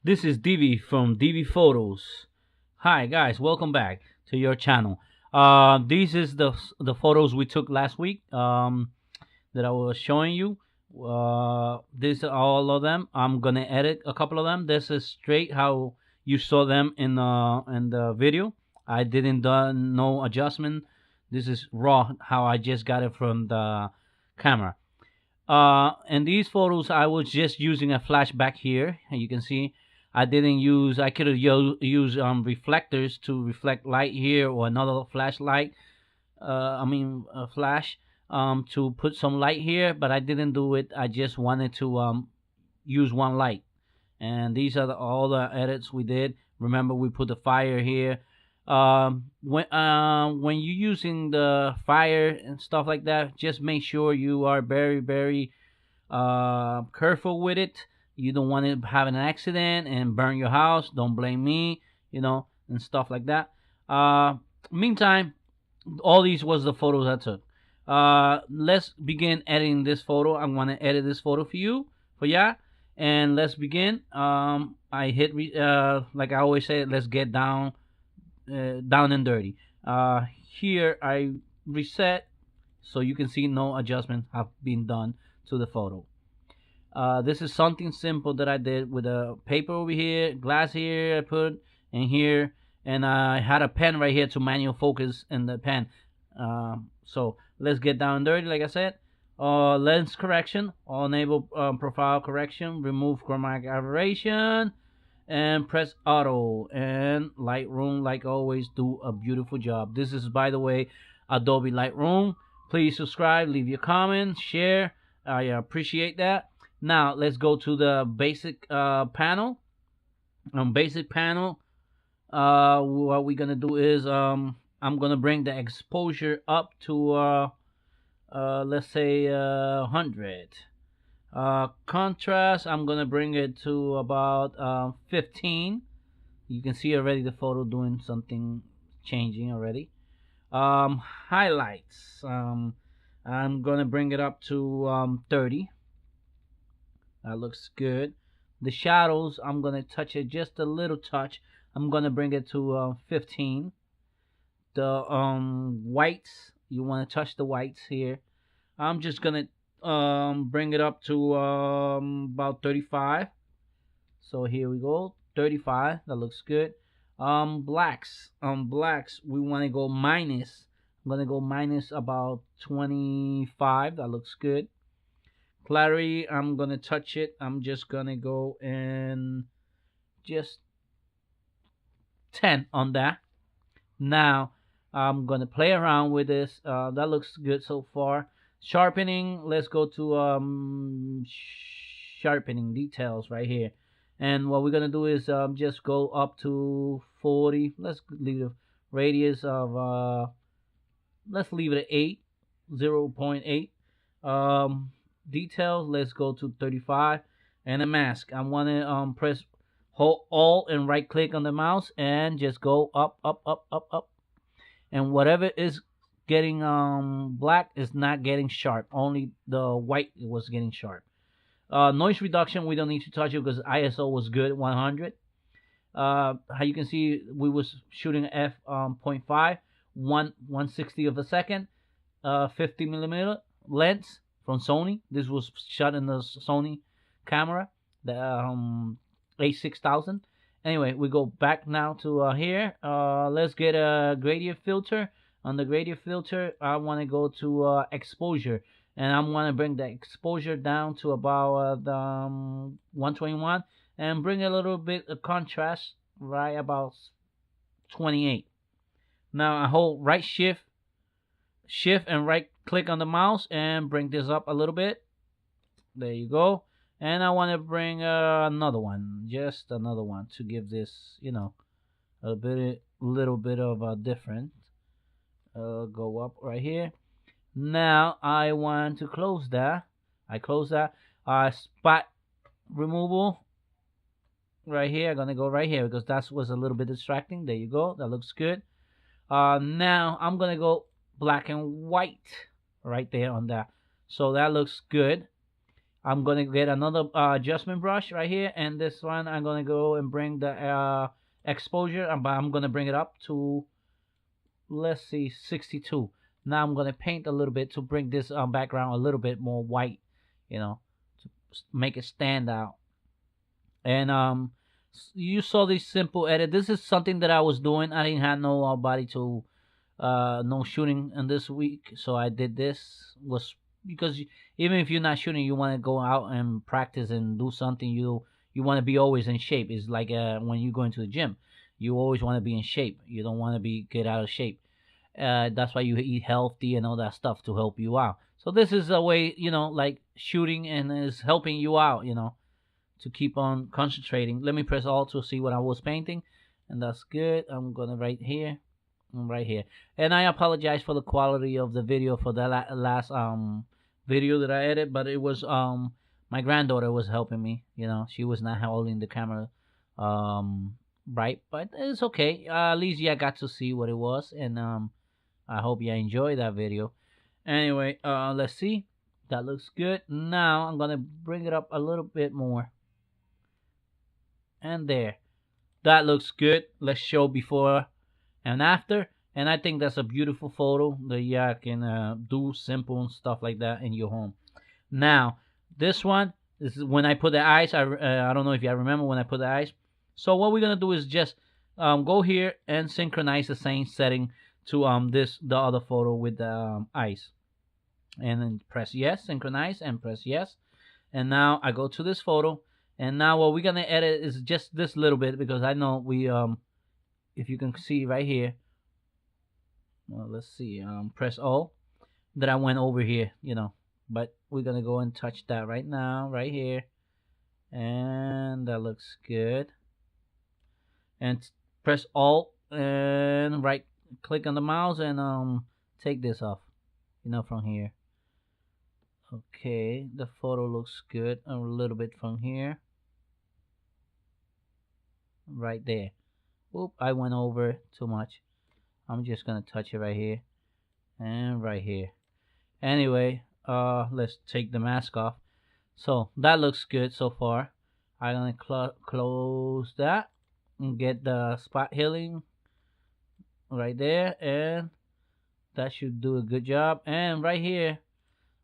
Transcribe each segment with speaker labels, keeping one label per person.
Speaker 1: This is DV from DV Photos. Hi guys, welcome back to your channel. These is the photos we took last week that I was showing you. These are all of them. I'm gonna edit a couple of them. This is straight how you saw them in the video. I didn't done no adjustment. This is raw how I just got it from the camera. In these photos, I was just using a flashback here, and you can see I didn't use. I could have used reflectors to reflect light here, or another flashlight. A flash to put some light here, but I didn't do it. I just wanted to use one light, and these are all the edits we did. Remember, we put the fire here. When you're using the fire and stuff like that, just make sure you are very careful with it. You don't want to have an accident and burn your house. Don't blame me, and stuff like that. Meantime, all these was the photos I took. Let's begin editing this photo. I'm gonna edit this photo for ya, and let's begin. I hit like I always say, let's get down and dirty. Here I reset, so you can see no adjustments have been done to the photo. This is something simple that I did with a paper over here, glass here I put in here, and I had a pen right here to manual focus in the pen. So let's get down and dirty, like I said. Lens correction, enable profile correction, remove chromatic aberration, and press auto. And Lightroom, like always, do a beautiful job. This is, by the way, Adobe Lightroom. Please subscribe, leave your comments, share. I appreciate that. Now let's go to the basic panel. Basic panel, what we're gonna do is I'm gonna bring the exposure up to let's say 100. Contrast, I'm gonna bring it to about 15. You can see already the photo doing something, changing already. Highlights, I'm gonna bring it up to 30. That looks good. The shadows, I'm gonna touch it just a little touch. I'm gonna bring it to 15. The whites, you want to touch the whites here. I'm just gonna bring it up to about 35. So here we go, 35. That looks good. Blacks, we want to go minus. I'm gonna go minus about 25. That looks good. Clarity, I'm gonna touch it. I'm just gonna go and just 10 on that. Now I'm gonna play around with this. That looks good so far. Sharpening, let's go to sharpening details right here. And what we're gonna do is just go up to 40. Let's leave the radius of let's leave it at 8, 0.8. Details, let's go to 35. And a mask, I want to press hold alt and right click on the mouse and just go up, and whatever is getting black is not getting sharp. Only the white was getting sharp. Noise reduction, we don't need to touch it because ISO was good, 100. How you can see, we was shooting f 0.5, 1/60 of a second, 50 millimeter lens from Sony. This was shot in the Sony camera, the A6000. Anyway, we go back now to here. Let's get a gradient filter. On the gradient filter, I want to go to exposure, and I want to bring the exposure down to about 121, and bring a little bit of contrast right about 28. Now I hold right shift and right click on the mouse and bring this up a little bit. There you go. And I want to bring another one, just another one, to give this, a little bit of a different. Go up right here. Now I want to close that. I close that. Spot removal right here. I'm gonna go right here because that was a little bit distracting. There you go. That looks good. Now I'm gonna go black and white right there on that. So that looks good. I'm gonna get another adjustment brush right here, and this one I'm gonna go and bring the exposure, but I'm gonna bring it up to, let's see, 62. Now I'm gonna paint a little bit to bring this background a little bit more white, you know, to make it stand out. And you saw this simple edit. This is something that I was doing. I didn't have no body to no shooting in this week, so I did this. Was because even if you're not shooting, you want to go out and practice and do something. You want to be always in shape. It's like when you go into the gym, you always want to be in shape. You don't want to be get out of shape. That's why you eat healthy and all that stuff to help you out. So this is a way, like shooting and is helping you out, to keep on concentrating. Let me press Alt to see what I was painting, and that's good. I'm gonna right here. And I apologize for the quality of the video for the last video that I edited, but it was my granddaughter was helping me. She was not holding the camera right, but it's okay. At least I got to see what it was, and I hope you enjoyed that video. Anyway, let's see. That looks good. Now I'm gonna bring it up a little bit more. And there. That looks good. Let's show before and after. And I think that's a beautiful photo that you can do simple stuff like that in your home. Now, this is when I put the eyes. I don't know if you remember when I put the eyes. So what we're gonna do is just go here and synchronize the same setting to the other photo with the eyes, and then press yes, synchronize, and press yes. And now I go to this photo, and now what we're gonna edit is just this little bit, because I know we if you can see right here. Well, let's see. Press O. That I went over here, but we're gonna go and touch that right now, right here, and that looks good. And press Alt and right click on the mouse and take this off, from here. Okay, the photo looks good. A little bit from here, right there. Oop, I went over too much. I'm just gonna touch it right here and right here. Anyway, let's take the mask off. So that looks good so far. I'm gonna close that and get the spot healing right there, and that should do a good job. And right here,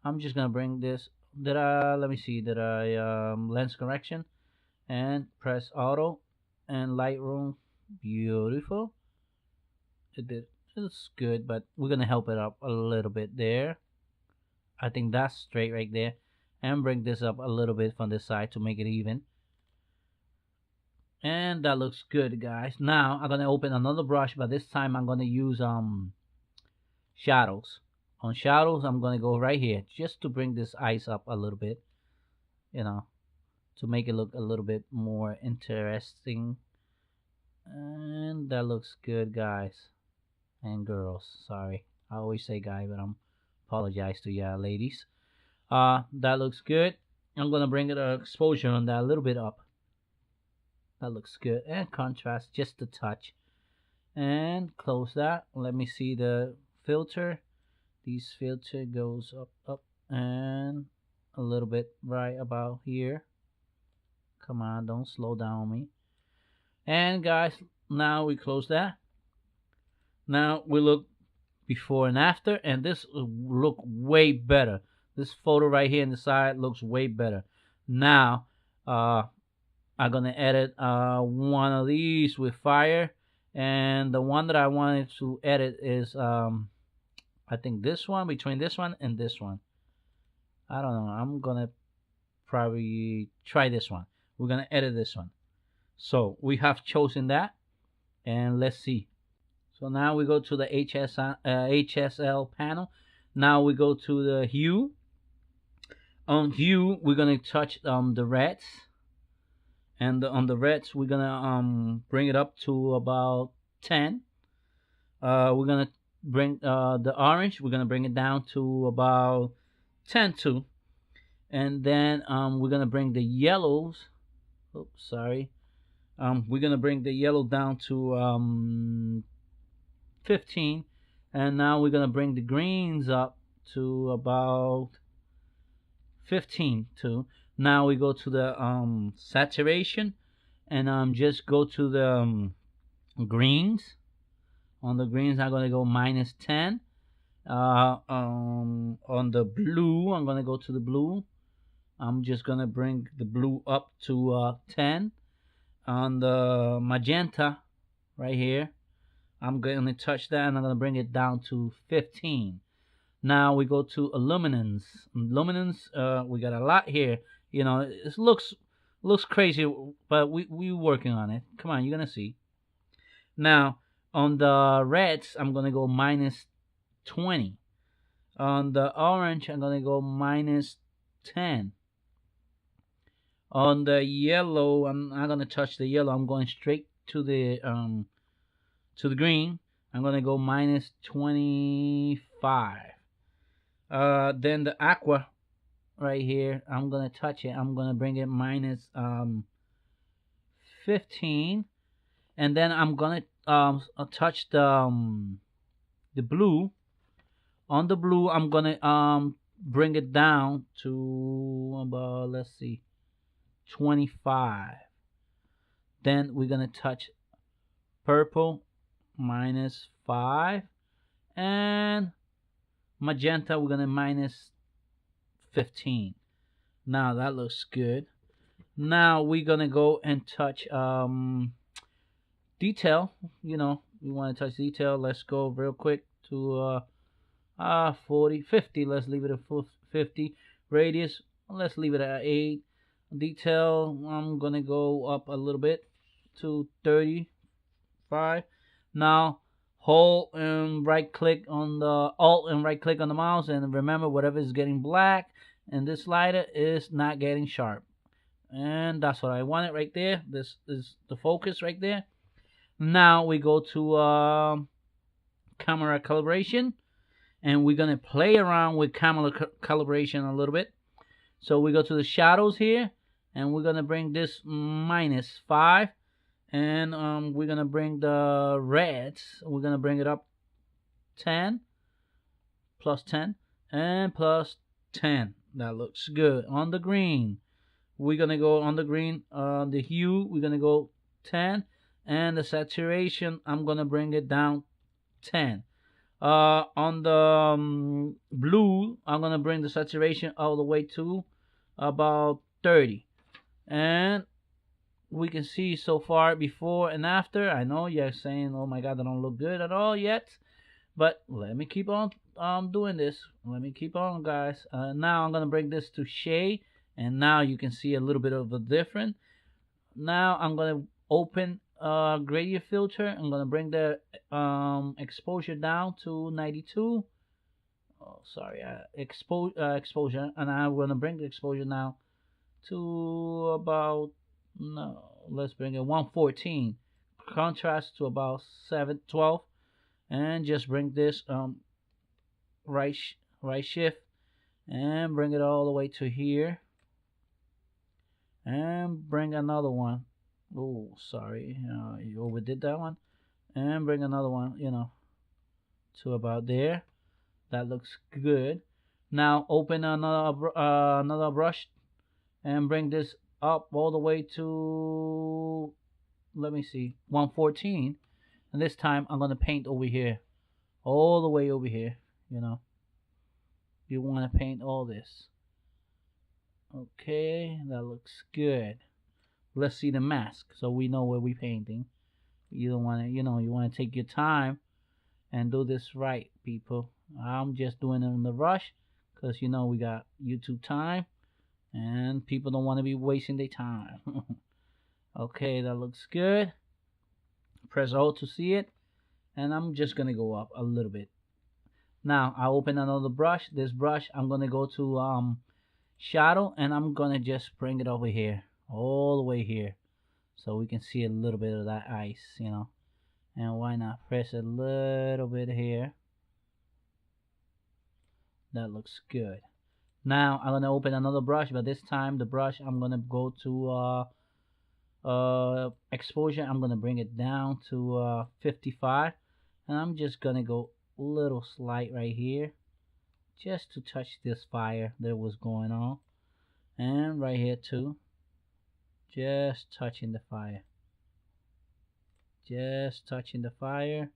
Speaker 1: I'm just gonna bring this. Let me see. Did I lens correction and press auto and Lightroom? Beautiful. It's good, but we're gonna help it up a little bit there. I think that's straight right there, and bring this up a little bit from this side to make it even. And that looks good, guys. Now I'm gonna open another brush, but this time I'm gonna use shadows. On shadows, I'm gonna go right here just to bring this eyes up a little bit, to make it look a little bit more interesting. And that looks good, guys and girls. Sorry, I always say guy, but I'm apologize to ya ladies. That looks good. I'm gonna bring the exposure on that a little bit up. That looks good. And contrast just a touch. And close that. Let me see the filter. This filter goes up, and a little bit right about here. Come on, don't slow down on me. And guys, now we close that. Now we look before and after, and this look way better. This photo right here in the side looks way better. Now I'm gonna edit one of these with fire, and the one that I wanted to edit is I think this one, between this one and this one. I don't know. I'm gonna probably try this one. We're gonna edit this one. So we have chosen that, and let's see. So now we go to the HSL panel. Now we go to the hue. On hue, we're gonna touch the reds, and on the reds we're gonna bring it up to about 10. We're gonna bring the orange. We're gonna bring it down to about 10 too, and then we're gonna bring the yellows. Oops, sorry. We're gonna bring the yellow down to 15, and now we're gonna bring the greens up to about 15 too. Now we go to the saturation, and just go to the greens. On the greens I'm gonna go -10. On the blue I'm gonna go to the blue. I'm just gonna bring the blue up to 10. On the magenta right here, I'm gonna touch that and I'm gonna bring it down to 15. Now we go to luminance. Luminance, we got a lot here. You know, it looks crazy, but we working on it. Come on, you're gonna see. Now on the reds, I'm gonna go -20. On the orange, I'm gonna go -10. On the yellow, I'm not gonna touch the yellow. I'm going straight to the green. I'm gonna go -25. Then the aqua right here, I'm gonna touch it. I'm gonna bring it -15, and then I'm gonna touch the blue. On the blue, I'm gonna bring it down to about, let's see, 25. Then we're gonna touch purple, -5, and magenta we're gonna -15. Now that looks good. Now we're gonna go and touch detail. You know, we want to touch detail. Let's go real quick to 40, 50. Let's leave it at 50. Radius, let's leave it at 8. Detail, I'm gonna go up a little bit to 35. Now hold and right click on the alt and right click on the mouse, and remember, whatever is getting black and this slider is not getting sharp. And that's what I wanted right there. This is the focus right there. Now we go to camera calibration, and we're gonna play around with camera calibration a little bit. So we go to the shadows here, and we're gonna bring this -5, and we're gonna bring the reds, we're gonna bring it up 10, +10, and +10. That looks good. On the green, we're gonna go on the green, the hue, we're gonna go 10, and the saturation, I'm gonna bring it down 10. On the blue, I'm gonna bring the saturation all the way to about 30. And we can see so far before and after. I know you're saying, oh my god, they don't look good at all yet, but let me keep on doing this. Let me keep on, guys. Now I'm gonna bring this to shade, and now you can see a little bit of a difference. Now I'm gonna open gradient filter. I'm gonna bring the exposure down to 92. Oh, sorry, exposure, and I'm gonna bring the exposure now to about, no, let's bring it 114. Contrast to about 712, and just bring this right shift and bring it all the way to here, and bring another one. Oh, sorry, you overdid that one. And bring another one, you know, to about there. That looks good. Now open another brush and bring this up all the way to, let me see, 114. And this time I'm gonna paint over here, all the way over here. You know, you want to paint all this. Okay, that looks good. Let's see the mask so we know where we're painting. You don't want to, you know, you want to take your time and do this right, people. I'm just doing it in the rush because, you know, we got YouTube time and people don't want to be wasting their time. Okay, that looks good. Press O to see it, and I'm just gonna go up a little bit. Now I open another brush. This brush, I'm gonna go to shadow, and I'm gonna just bring it over here, all the way here, so we can see a little bit of that ice, you know. And why not press a little bit here? That looks good. Now I'm gonna open another brush, but this time the brush, I'm gonna go to exposure. I'm gonna bring it down to 55, and I'm just gonna go little slight right here, just to touch this fire that was going on. and right here too. Just touching the fire. Just touching the fire,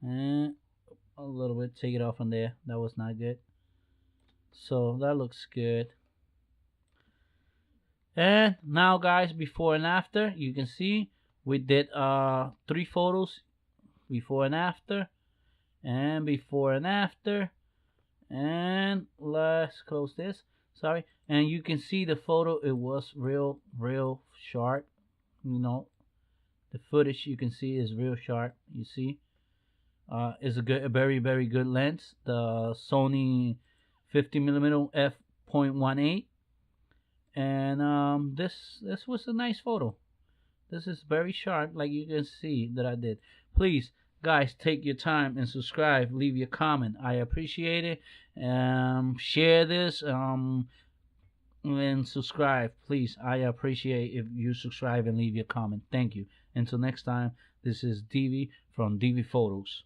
Speaker 1: and a little bit. Take it off from there. That was not good. So that looks good. And now, guys, before and after, you can see we did 3 photos, before and after, and before and after. And let's close this. Sorry. And you can see the photo, it was real sharp. You know, the footage you can see is real sharp. You see, is a very good lens, the Sony 50mm f.18. And this was a nice photo. This is very sharp, like you can see that I did. Please, guys, take your time and subscribe. Leave your comment. I appreciate it. Share this. And subscribe, please. I appreciate if you subscribe and leave your comment. Thank you. Until next time, this is DV from DV Photos.